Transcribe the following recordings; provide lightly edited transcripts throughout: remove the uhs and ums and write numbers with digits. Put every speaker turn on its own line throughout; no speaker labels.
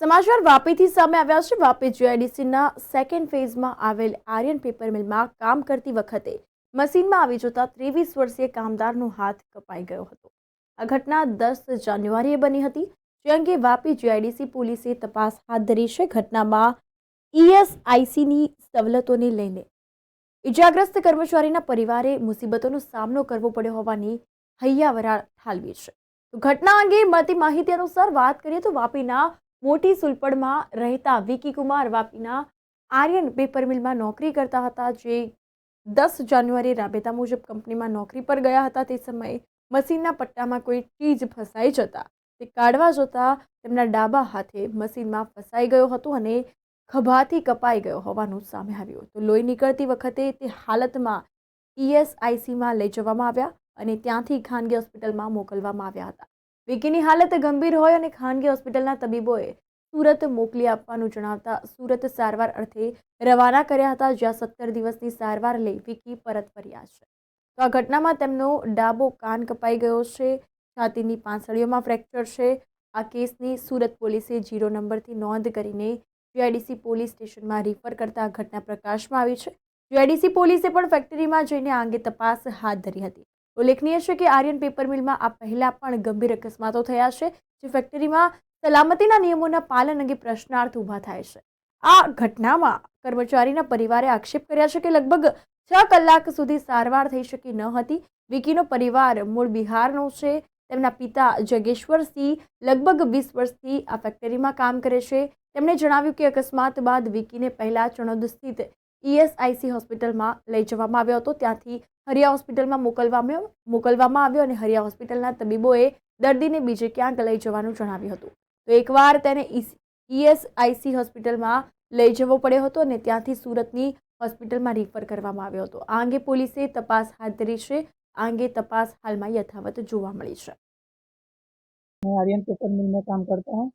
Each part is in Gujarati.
સમાચાર વાપીથી સામે આવ્યા છે। વાપી જીઆઈડીસીના સેકન્ડ ફેઝમાં આવેલ આર્યન પેપર મિલમાં કામ કરતી વખતે મશીનમાં આવી જતા 23 વર્ષીય કામદારનો હાથ કપાઈ ગયો હતો। આ ઘટના 10 જાન્યુઆરીએ બની હતી, જે અંગે વાપી જીઆઈડીસી પોલીસે તપાસ હાથ ધરી છે। ઘટનામાં ઈએસઆઈસીની સવલતોને લઈને ઇજાગ્રસ્ત કર્મચારીના પરિવારે મુસીબતોનો સામનો કરવો પડ્યો હોવાની હૈયાવરાળ ઠાલવી છે। તો ઘટના અંગે મળતી માહિતી અનુસાર વાત કરીએ તો વાપીના મોટી સુલપડમાં રહેતા વિકી કુમાર વાપીના આર્યન પેપર મિલમાં નોકરી કરતા હતા, જે 10 જાન્યુઆરીએ રાબેતા મુજબ કંપનીમાં નોકરી પર ગયા હતા। તે સમયે મશીનના પટ્ટામાં કોઈ ચીજ ફસાઈ જતા તે કાઢવા જતા તેમના ડાબા હાથે મશીનમાં ફસાઈ ગયો હતો અને ખભાથી કપાઈ ગયો હોવાનું સામે આવ્યું। તો લોહી નીકળતી વખતે તે હાલતમાં ઈએસઆઈસીમાં લઈ જવામાં આવ્યા અને ત્યાંથી ખાનગી હોસ્પિટલમાં મોકલવામાં આવ્યા હતા। વિકીની હાલત ગંભીર હોય અને ખાનગી હોસ્પિટલના તબીબોએ સુરત મોકલી આપવાનું જણાવતા સુરત સારવાર અર્થે રવાના કર્યા હતા, જ્યાં 17 દિવસની સારવાર લઈ વિકી પરત ફર્યા છે। તો આ ઘટનામાં તેમનો ડાબો કાન કપાઈ ગયો છે, છાતીની પાંસળીઓમાં ફ્રેક્ચર છે। આ કેસની સુરત પોલીસે 0 નંબરથી નોંધ કરીને જીઆઈડીસી પોલીસ સ્ટેશનમાં રિફર કરતા આ ઘટના પ્રકાશમાં આવી છે। જીઆઈડીસી પોલીસે પણ ફેક્ટરીમાં જઈને આ અંગે તપાસ હાથ ધરી હતી। ઉલ્લેખનીય છે કે આર્યન પેપર મિલમાં આ પહેલા પણ ગંભીર અકસ્માતો થયા છે, જે ફેક્ટરીમાં સલામતીના નિયમોના પાલન અંગે પ્રશ્નાર્થ ઊભા થાય છે। આ ઘટનામાં કર્મચારીના પરિવારે આક્ષેપ કર્યા છે કે લગભગ 6 કલાક સુધી સારવાર થઈ શકી ન હતી। વિકીનો પરિવાર મૂળ બિહારનો છે। તેમના પિતા જગેશ્વરસિંહ લગભગ 20 વર્ષથી આ ફેક્ટરીમાં કામ કરે છે। તેમણે જણાવ્યું કે અકસ્માત બાદ વિકીને પહેલા ચણોદ સ્થિત ઈએસઆઈસી હોસ્પિટલમાં લઈ જવામાં આવ્યો હતો, ત્યાંથી હરિયા હોસ્પિટલમાં મોકલવામાં આવ્યો અને હરિયા હોસ્પિટલના તબીબોએ દર્દીને બીજે ક્યાંક લઈ જવાનું જણાવ્યું હતું। તો એકવાર તેને ઈએસઆઈસી હોસ્પિટલમાં લઈ જવો પડ્યો હતો અને ત્યાંથી સુરતની હોસ્પિટલમાં રિફર કરવામાં આવ્યો હતો। આ અંગે પોલીસે તપાસ હાથ ધરી છે। આ અંગે તપાસ હાલમાં યથાવત જોવા મળી છે।
मैं आर्यन पेपर मिल में काम करता हूँ।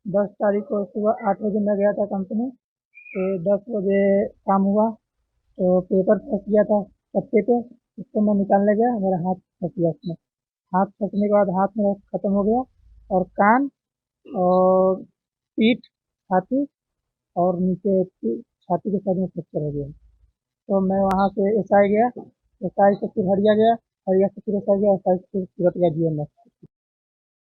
10 तारीख को सुबह 8 बजे मैं गया था कंपनी। तो 10 बजे काम हुआ तो पेपर फंस गया था पत्ते पे, उसको मैं निकालने गया, मेरा हाथ फंस गया उसमें। हाथ फंसने के बाद हाथ मेरा खत्म हो गया और कान और पीठ, छाती और नीचे छाती के साइड में फ्रैक्चर हो गया। तो मैं वहाँ से एसआई गया, एसआई से फिर हरिया गया, हरिया से फिर एसआई गया, एसआई से फिर सूरत गया जीएम में।